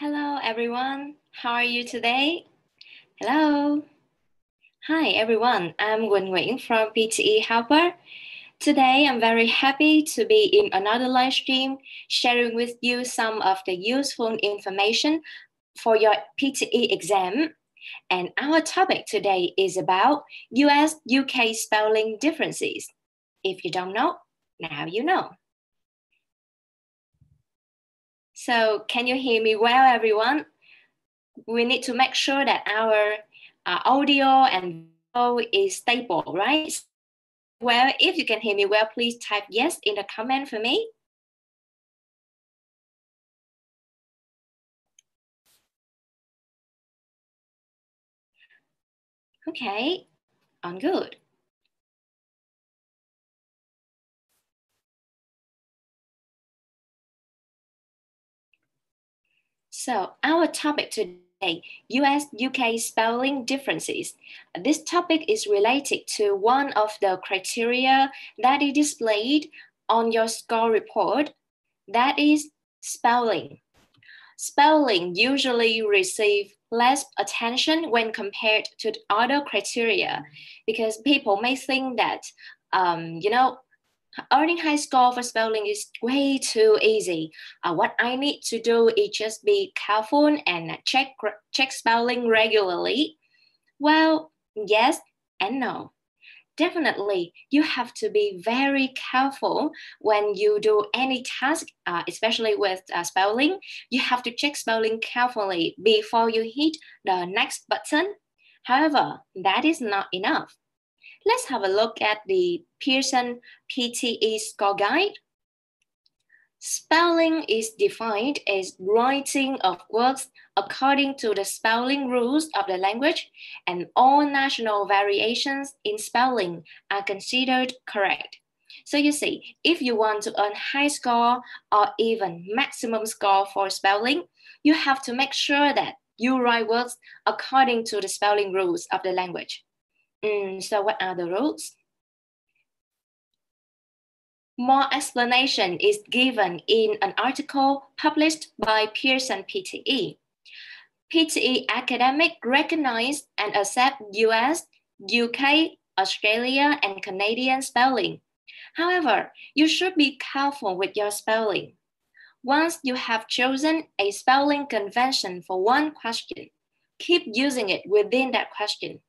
Hello everyone, how are you today? Hello. Hi everyone, I'm 𝗛𝗟 from PTE Helper. Today I'm very happy to be in another live stream sharing with you some of the useful information for your PTE exam. And our topic today is about US-UK spelling differences. If you don't know, now you know. So can you hear me well, everyone? We need to make sure that our audio and video is stable, right? Well, if you can hear me well, please type yes in the comment for me. Okay, on good. So our topic today, US-UK spelling differences. This topic is related to one of the criteria that is displayed on your score report, that is spelling. Spelling usually receive less attention when compared to other criteria because people may think that, earning high score for spelling is way too easy. What I need to do is just be careful and check spelling regularly. Well, yes and no. Definitely, you have to be very careful when you do any task, especially with spelling. You have to check spelling carefully before you hit the next button. However, that is not enough. Let's have a look at the Pearson PTE score guide. Spelling is defined as writing of words according to the spelling rules of the language, and all national variations in spelling are considered correct. So you see, if you want to earn high score or even maximum score for spelling, you have to make sure that you write words according to the spelling rules of the language. So what are the rules? More explanation is given in an article published by Pearson PTE. PTE academic recognize and accept US, UK, Australia, and Canadian spelling. However, you should be careful with your spelling. Once you have chosen a spelling convention for one question, keep using it within that question.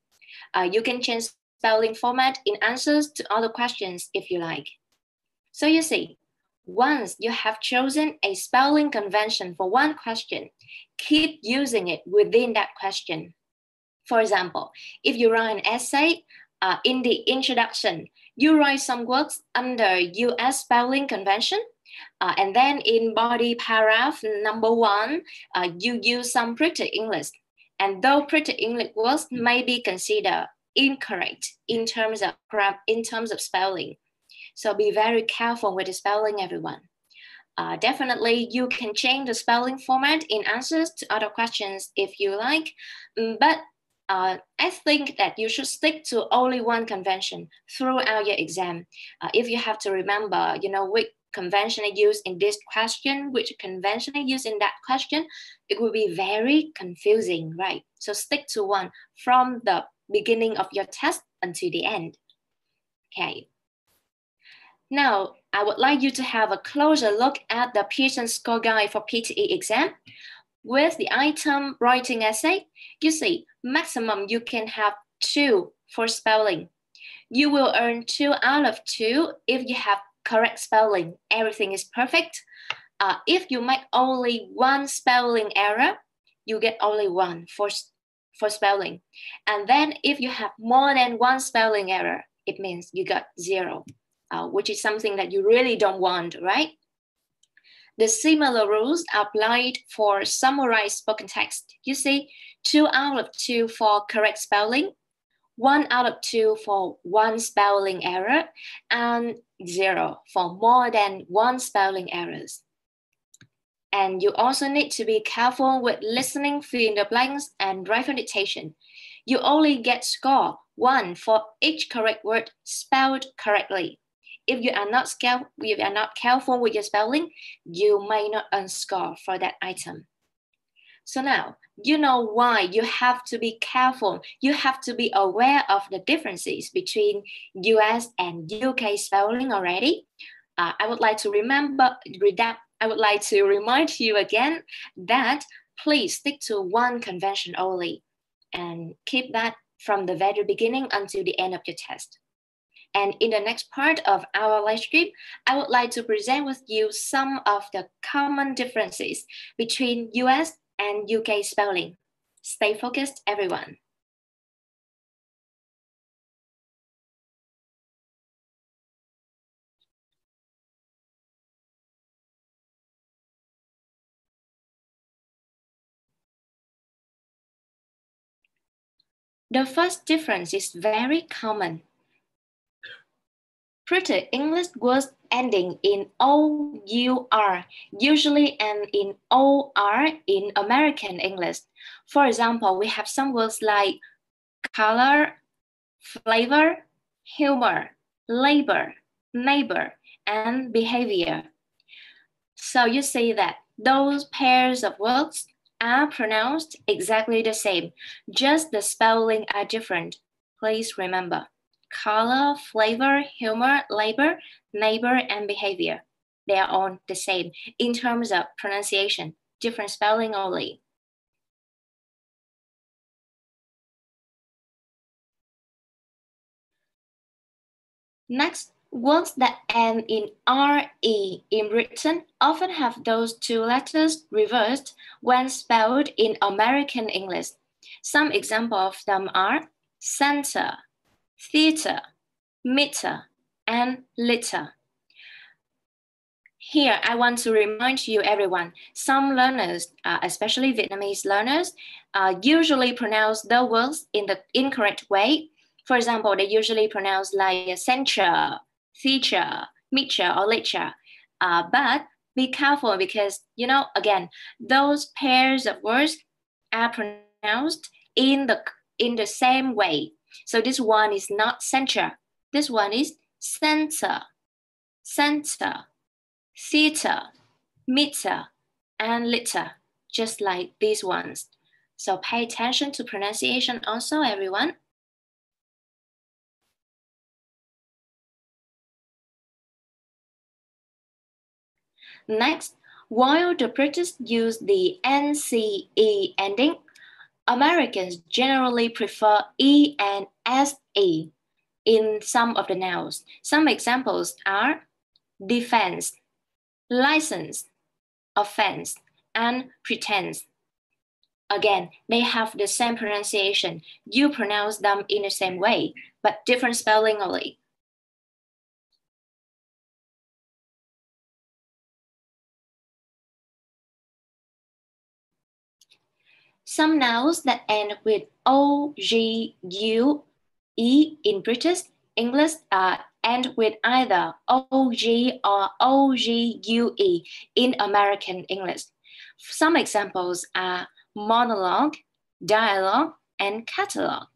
You can change spelling format in answers to other questions if you like. So you see, once you have chosen a spelling convention for one question, keep using it within that question. For example, if you write an essay, in the introduction, you write some words under US spelling convention, and then in body paragraph number 1, you use some pretty English. And though pretty English words may be considered incorrect in terms of spelling. So be very careful with the spelling, everyone. Definitely, you can change the spelling format in answers to other questions if you like, but I think that you should stick to only one convention throughout your exam. If you have to remember, which convention is used in this question, which convention is used in that question, it will be very confusing, right? So stick to one from the beginning of your test until the end. Okay. Now, I would like you to have a closer look at the Pearson score guide for PTE exam. With the item writing essay, you see, maximum you can have 2 for spelling. You will earn 2 out of 2 if you have correct spelling. Everything is perfect. If you make only 1 spelling error, you get only 1 for spelling. And then if you have more than 1 spelling error, it means you got 0. Which is something that you really don't want, right? The similar rules are applied for summarized spoken text. You see, 2 out of 2 for correct spelling, 1 out of 2 for 1 spelling error, and 0 for more than 1 spelling errors. And you also need to be careful with listening, fill in the blanks, and writing dictation. You only get score 1 for each correct word spelled correctly. If you are not careful with your spelling, you may not earn score for that item. So now, you know why you have to be careful. You have to be aware of the differences between US and UK spelling already. I would like to remind you again that please stick to one convention only and keep that from the very beginning until the end of your test. And in the next part of our live stream, I would like to present with you some of the common differences between US and UK spelling. Stay focused, everyone. The first difference is very common. British English words ending in OUR usually end in OR in American English. For example, we have some words like color, flavor, humor, labor, neighbor, and behavior. So you see that those pairs of words are pronounced exactly the same, just the spelling are different. Please remember. Color, flavor, humor, labor, neighbor, and behavior. They are all the same in terms of pronunciation, different spelling only. Next, words that end in RE in written often have those two letters reversed when spelled in American English. Some examples of them are center, theater, meter, and liter. Here, I want to remind you, everyone, some learners, especially Vietnamese learners, usually pronounce the words in the incorrect way. For example, they usually pronounce like center, theater, meter, or liter. But be careful because, you know, again, those pairs of words are pronounced in the same way. So this one is not center. This one is center, center, theater, meter, and liter, just like these ones. So pay attention to pronunciation also, everyone. Next, while the British use the NCE ending, Americans generally prefer E and SE in some of the nouns. Some examples are defense, license, offense, and pretense. Again, they have the same pronunciation. You pronounce them in the same way, but different spelling only. Some nouns that end with O, G, U, E in British English end with either OG or OGUE in American English. Some examples are monologue, dialogue, and catalog.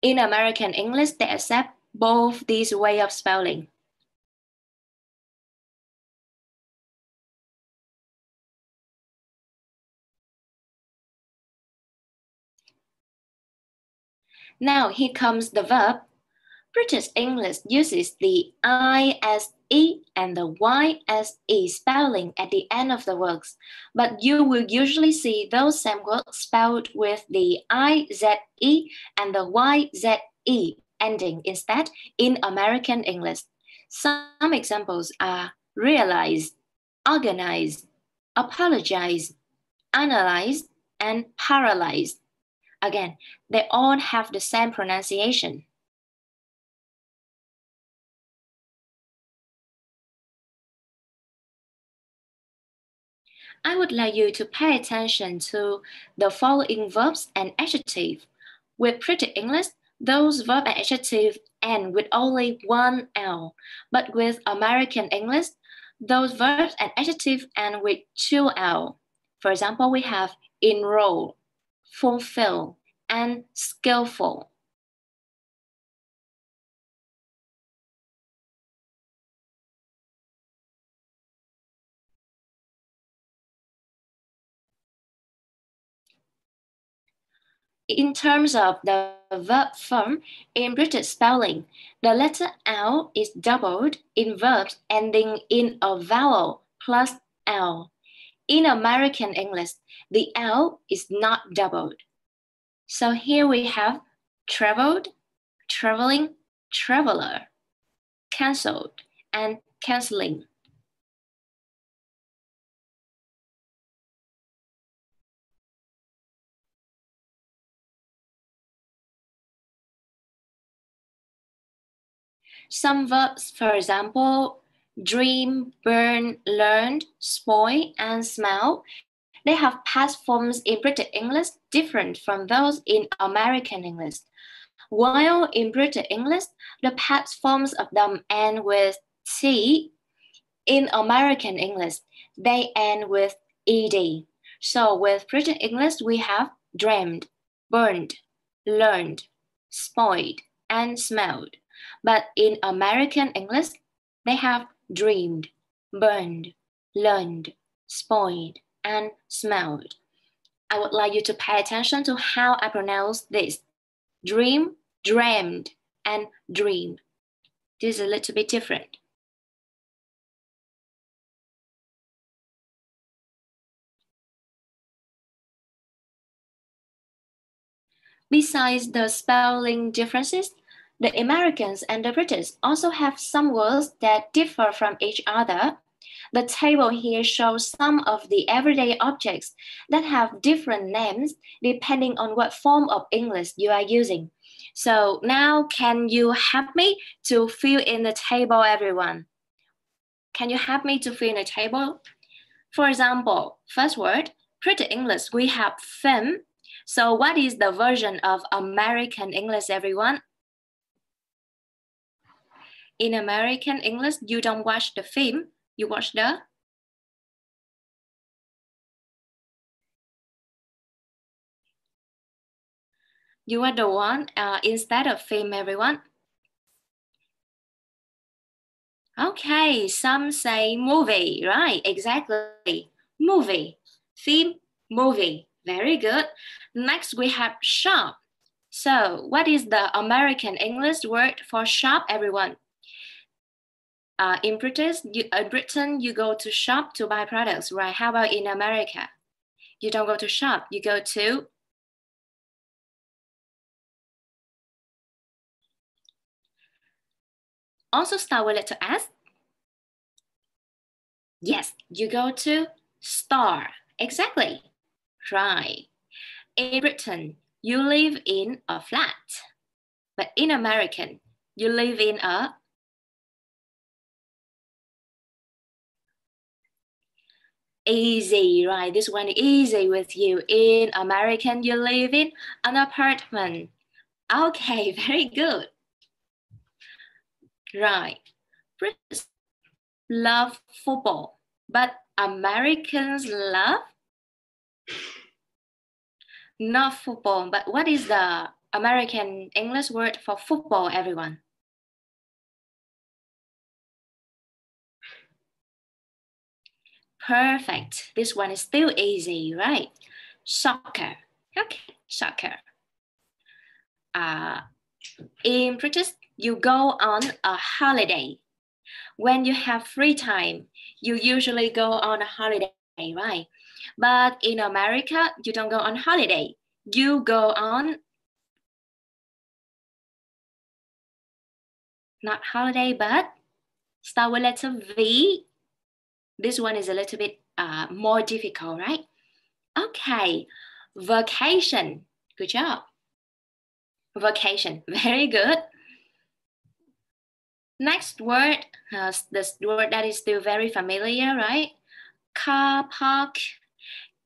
In American English, they accept both these ways of spelling. Now here comes the verb. British English uses the ISE and the YSE spelling at the end of the words, but you will usually see those same words spelled with the IZE and the YZE ending instead in American English. Some examples are realize, organize, apologize, analyze, and paralyze. Again, they all have the same pronunciation. I would like you to pay attention to the following verbs and adjectives. With British English, those verbs and adjectives end with only one L, but with American English, those verbs and adjectives end with two L. For example, we have enroll, fulfill, and skillful. In terms of the verb form, in British spelling, the letter L is doubled in verbs ending in a vowel plus L. In American English, the L is not doubled. So here we have traveled, traveling, traveler, cancelled, and cancelling. Some verbs, for example, dream, burn, learn, spoil, and smell, they have past forms in British English different from those in American English. While in British English, the past forms of them end with T, in American English, they end with ED. So with British English, we have dreamed, burned, learned, spoiled, and smelled. But in American English, they have dreamed, burned, learned, spoiled, and smelled. I would like you to pay attention to how I pronounce this. Dream, dreamed, and dream. This is a little bit different. Besides the spelling differences, the Americans and the British also have some words that differ from each other. The table here shows some of the everyday objects that have different names depending on what form of English you are using. So now can you help me to fill in the table, everyone? Can you help me to fill in the table? For example, first word, British English, we have film. So what is the version of American English, everyone? In American English, you don't watch the film, you watch the... You are the one instead of film, everyone. Okay, some say movie, right? Exactly. Movie, film, movie. Very good. Next, we have shop. So what is the American English word for shop, everyone? In Britain, you go to shop to buy products, right? How about in America? You don't go to shop, you go to... Also start with letter S. Yes, you go to store. Exactly. Right. In Britain, you live in a flat. But in American, you live in a... Easy, right? This one easy with you. In American, you live in an apartment. Okay, very good. Right. British love football, but Americans love not football. But what is the American English word for football, everyone? Perfect. This one is still easy, right? Soccer. Okay, soccer. In British, you go on a holiday. When you have free time, you usually go on a holiday, right? But in America, you don't go on holiday. You go on... Not holiday, but start with letter V. This one is a little bit more difficult, right? Okay, vacation. Good job. Vacation, very good. Next word, this word that is still very familiar, right? Car park.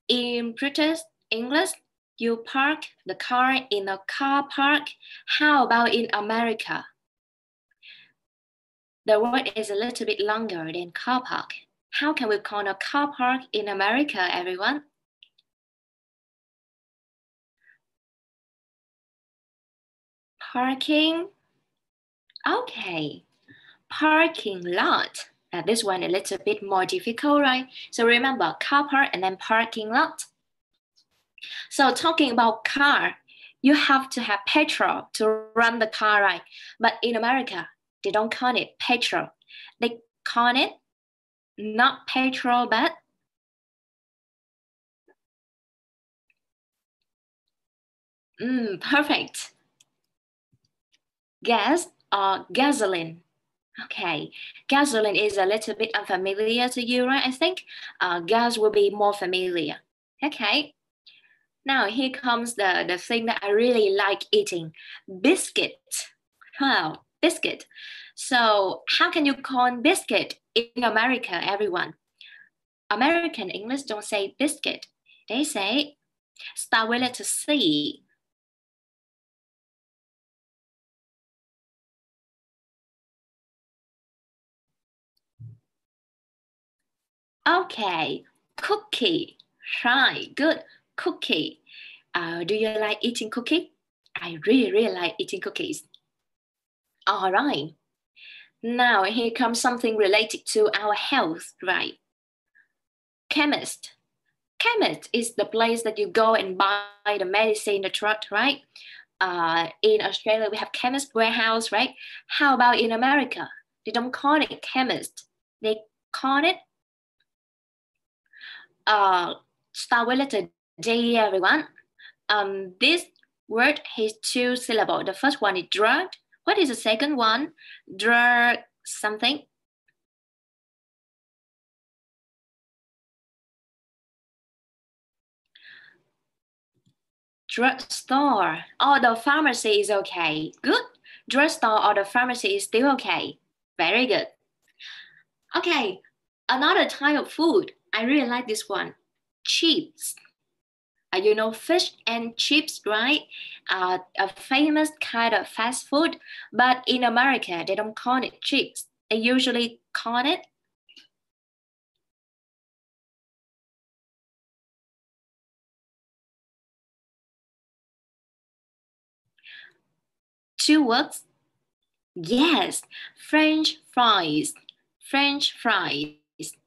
In British English, you park the car in a car park. How about in America? The word is a little bit longer than car park. How can we call a car park in America, everyone? Parking. Okay. Parking lot. Now this one a little bit more difficult, right? So remember car park and then parking lot. So talking about car, You have to have petrol to run the car, right? But in America, they don't call it petrol. They call it not petrol, but perfect. Gas or gasoline. Okay, gasoline is a little bit unfamiliar to you, right? I think gas will be more familiar. Okay, now here comes the thing that I really like eating, biscuit. Wow, biscuit. So how can you call biscuit in America, everyone? American English don't say biscuit. They say, start with letter C. Okay, cookie. Right, good. Cookie. Do you like eating cookie? I really like eating cookies. All right. Now here comes something related to our health, right? Chemist. Chemist is the place that you go and buy the medicine, the drug, right? In Australia, we have chemist warehouse, right? How about in America? They don't call it chemist. They call it, start with letter D, everyone. This word has two syllables. The first one is drug. What is the second one? Drug something. Drugstore or the pharmacy is okay. Good. Drugstore or the pharmacy is still okay. Very good. Okay, another type of food. I really like this one. Chips. You know fish and chips, right? A famous kind of fast food. But in America, they don't call it chips. They usually call it two words. Yes, French fries. French fries.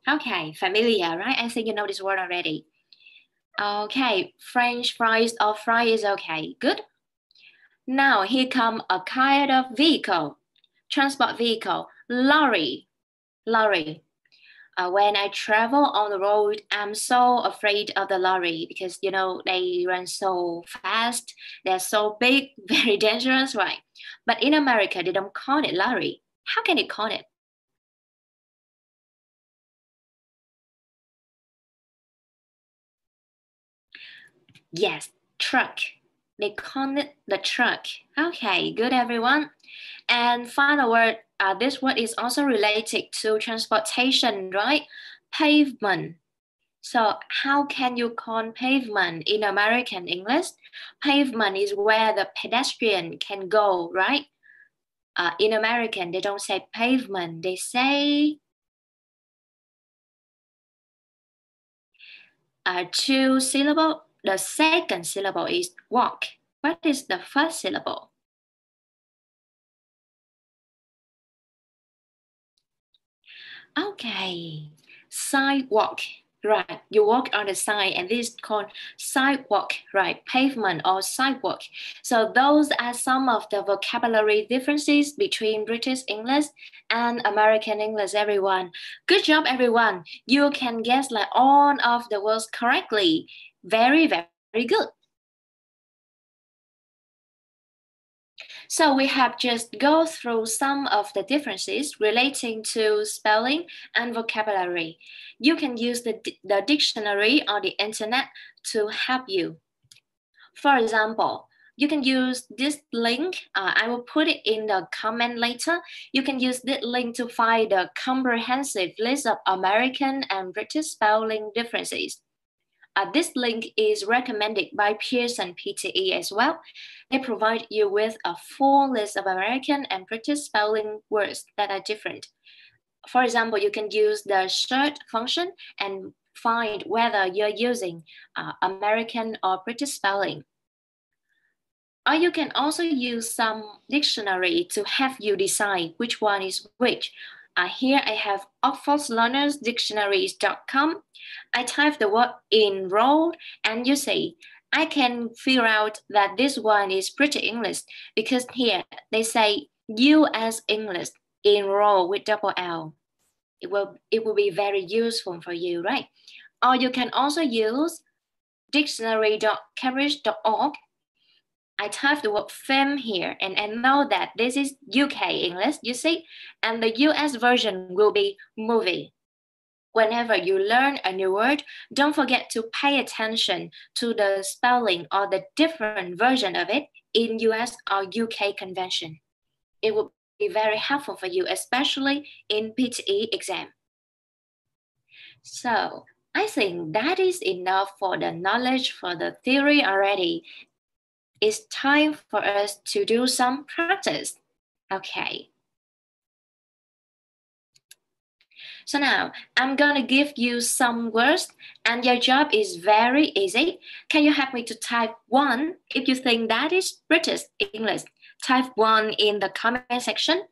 Okay, familiar, right? I think you know this word already. Okay, French fries or fry is okay. Good. Now here come a kind of vehicle. Transport vehicle. Lorry. Lorry. When I travel on the road, I'm so afraid of the lorry because, you know, they run so fast. They're so big, very dangerous, right? But in America, they don't call it lorry. How can they call it? Yes, truck. They call it the truck. Okay, good, everyone. And final word, this word is also related to transportation, right? Pavement. So how can you call pavement in American English? Pavement is where the pedestrian can go, right? In American, they don't say pavement, they say two syllable. The second syllable is walk. What is the first syllable? Okay, sidewalk. Right, you walk on the side and this is called sidewalk, right? Pavement or sidewalk. So those are some of the vocabulary differences between British English and American English, everyone. Good job, everyone. You can guess like all of the words correctly. Very, very good. So we have just go through some of the differences relating to spelling and vocabulary. You can use the dictionary or the internet to help you. For example, you can use this link. I will put it in the comment later. You can use this link to find the comprehensive list of American and British spelling differences. This link is recommended by Pearson PTE as well. They provide you with a full list of American and British spelling words that are different. For example, you can use the search function and find whether you're using American or British spelling. Or you can also use some dictionary to help you decide which one is which. Here I have oxfordlearnersdictionaries.com. I type the word enroll and you see I can figure out that this one is British English because here they say US English in row with double L. It will be very useful for you, right? Or you can also use dictionary.cambridge.org. I type the word film here and I know that this is UK English, you see, and the US version will be movie. Whenever you learn a new word, don't forget to pay attention to the spelling or the different version of it in US or UK convention. It will be very helpful for you, especially in PTE exam. So I think that is enough for the knowledge for the theory already. It's time for us to do some practice. Okay. So now I'm gonna give you some words and your job is very easy. Can you help me to type 1 if you think that is British English? Type 1 in the comment section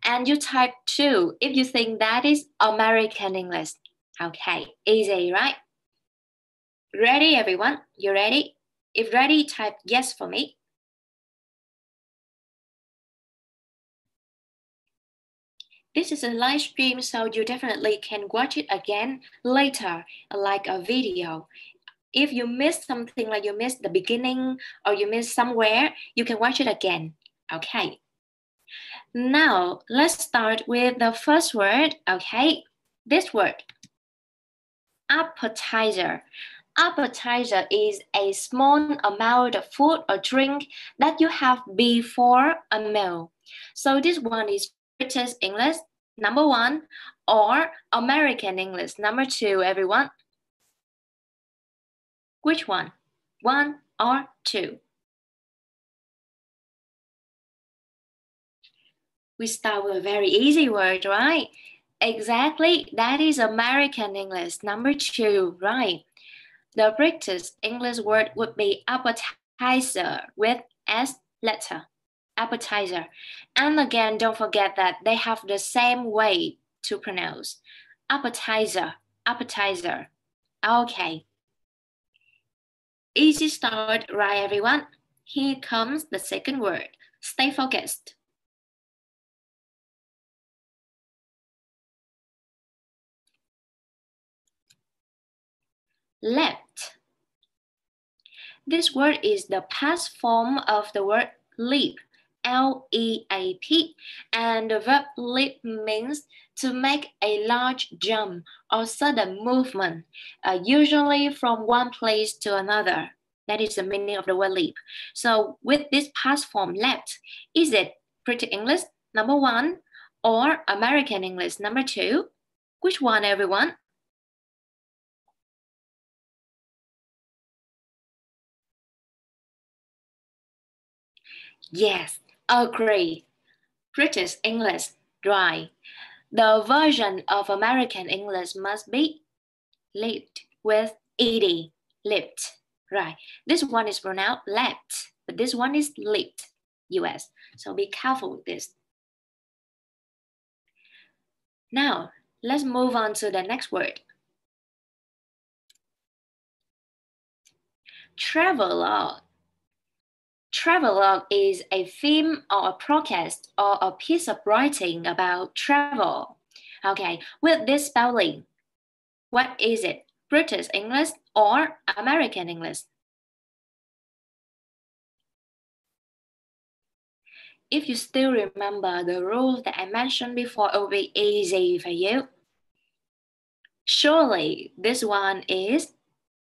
and you type 2 if you think that is American English. Okay, easy, right? Ready, everyone? You ready? If ready, type yes for me. This is a live stream, so you definitely can watch it again later, like a video. If you missed something, like you missed the beginning or you missed somewhere, you can watch it again. Okay. Now, let's start with the first word, okay? This word, appetizer. Appetizer is a small amount of food or drink that you have before a meal. So this one is British English, number 1, or American English, number 2, everyone. Which one? 1 or 2? We start with a very easy word, right? Exactly, that is American English, number 2, right? The British English word would be appetizer with S letter, appetizer. And again, don't forget that they have the same way to pronounce. Appetizer, appetizer. Okay. Easy start, right, everyone? Here comes the second word. Stay focused. Left. This word is the past form of the word leap, L-E-A-P, and the verb leap means to make a large jump or sudden movement, usually from one place to another. That is the meaning of the word leap. So with this past form left, is it British English, number 1, or American English, number 2? Which one, everyone? Yes, agree. British English, right. The version of American English must be lived with ed, lived, right. This one is pronounced left, but this one is lived, US. So be careful with this. Now, let's move on to the next word. Travelogue. Travelogue is a film or a podcast or a piece of writing about travel. Okay, with this spelling, what is it? British English or American English? If you still remember the rules that I mentioned before, it will be easy for you. Surely this one is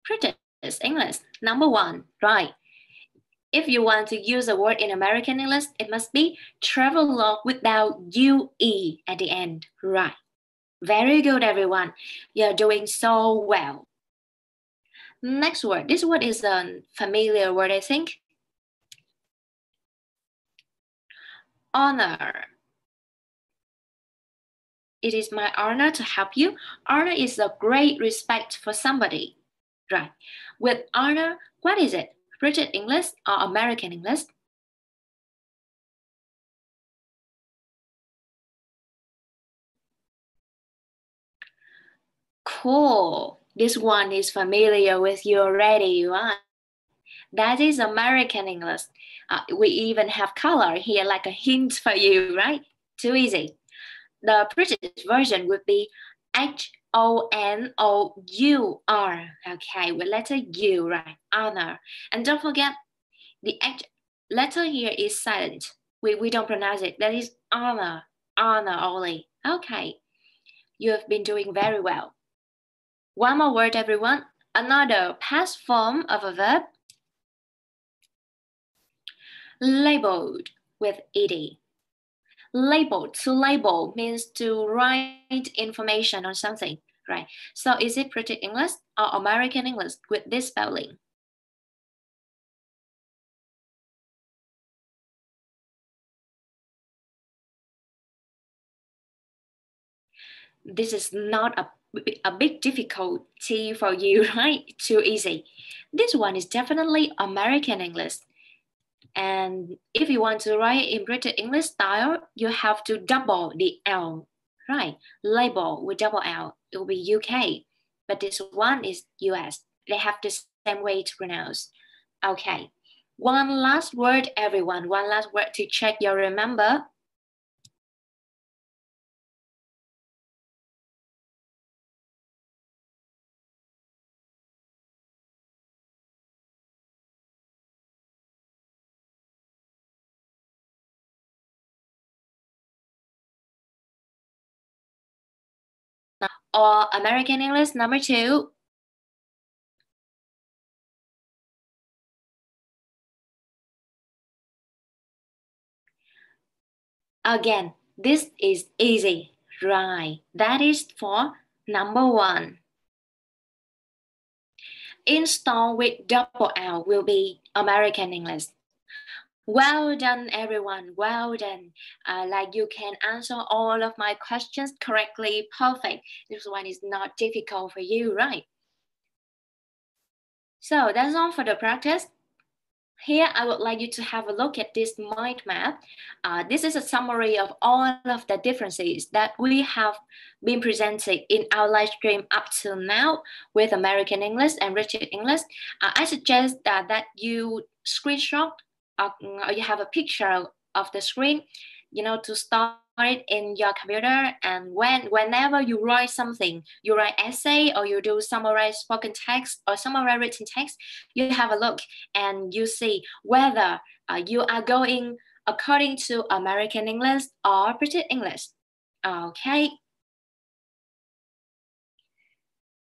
British English, number 1, right? If you want to use a word in American English, it must be travelogue without UE at the end, right? Very good, everyone. You're doing so well. Next word. This word is a familiar word, I think. Honor. It is my honor to help you. Honor is a great respect for somebody, right? With honor, what is it? British English or American English? Cool. This one is familiar with you already, right? That is American English. We even have color here, like a hint for you, right? Too easy. The British version would be HONOUR. Okay, with letter U, right? Honor. And don't forget, the H letter here is silent. We don't pronounce it. That is honor. Honor only. Okay. You have been doing very well. One more word, everyone. Another past form of a verb. Labeled with ed. Label, to label means to write information on something, right? So is it British English or American English with this spelling? This is not a big difficulty for you, right? Too easy. This one is definitely American English. And if you want to write in British English style, you have to double the L, right? Label with double L, it will be UK. But this one is US. They have the same way to pronounce. Okay. One last word, everyone. One last word to check your remember. Or American English number 2. Again, this is easy, right? That is for number 1. Install with double L will be American English. Well done, everyone. Well done. Like you can answer all of my questions correctly. Perfect. This one is not difficult for you, right? So that's all for the practice. Here, I would like you to have a look at this mind map. This is a summary of all of the differences that we have been presenting in our live stream up till now with American English and British English. I suggest that you screenshot or you have a picture of the screen, to store it in your computer. And whenever you write something, you write essay or you do summarize spoken text or summarize written text, you have a look and you see whether you are going according to American English or British English. Okay.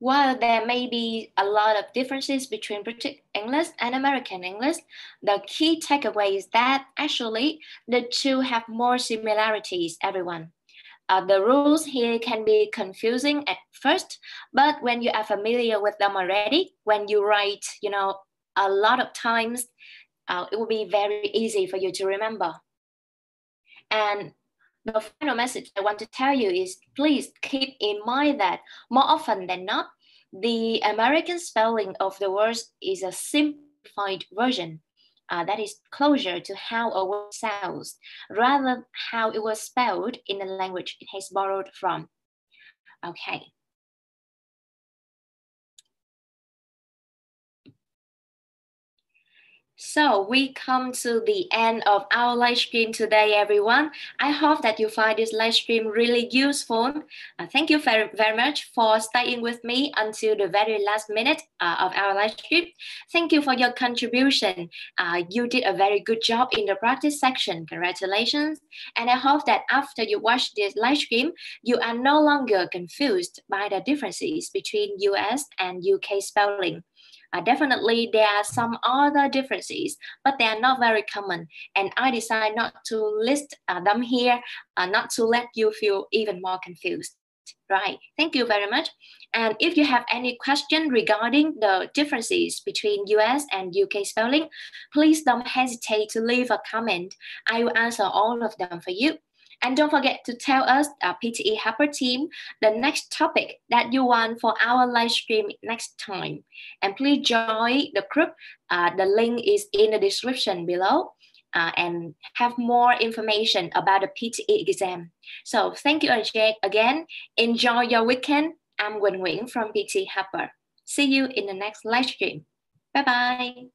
While there may be a lot of differences between British English and American English, the key takeaway is that actually the two have more similarities, everyone. The rules here can be confusing at first, but when you are familiar with them already, when you write, a lot of times, it will be very easy for you to remember. And the final message I want to tell you is please keep in mind that more often than not, the American spelling of the words is a simplified version that is closer to how a word sounds rather than how it was spelled in the language it has borrowed from. Okay. So we come to the end of our live stream today, everyone. I hope that you find this live stream really useful. Thank you very, very much for staying with me until the very last minute of our live stream. Thank you for your contribution. You did a very good job in the practice section. Congratulations. And I hope that after you watch this live stream, you are no longer confused by the differences between US and UK spelling. Definitely, there are some other differences, but they are not very common. And I decided not to list them here, not to let you feel even more confused. Right, thank you very much. And if you have any question regarding the differences between US and UK spelling, please don't hesitate to leave a comment. I will answer all of them for you. And don't forget to tell us, PTE Helper team, the next topic that you want for our live stream next time. And please join the group. The link is in the description below. And have more information about the PTE exam. So thank you again. Enjoy your weekend. I'm 𝗛𝗟 from PTE Helper. See you in the next live stream. Bye-bye.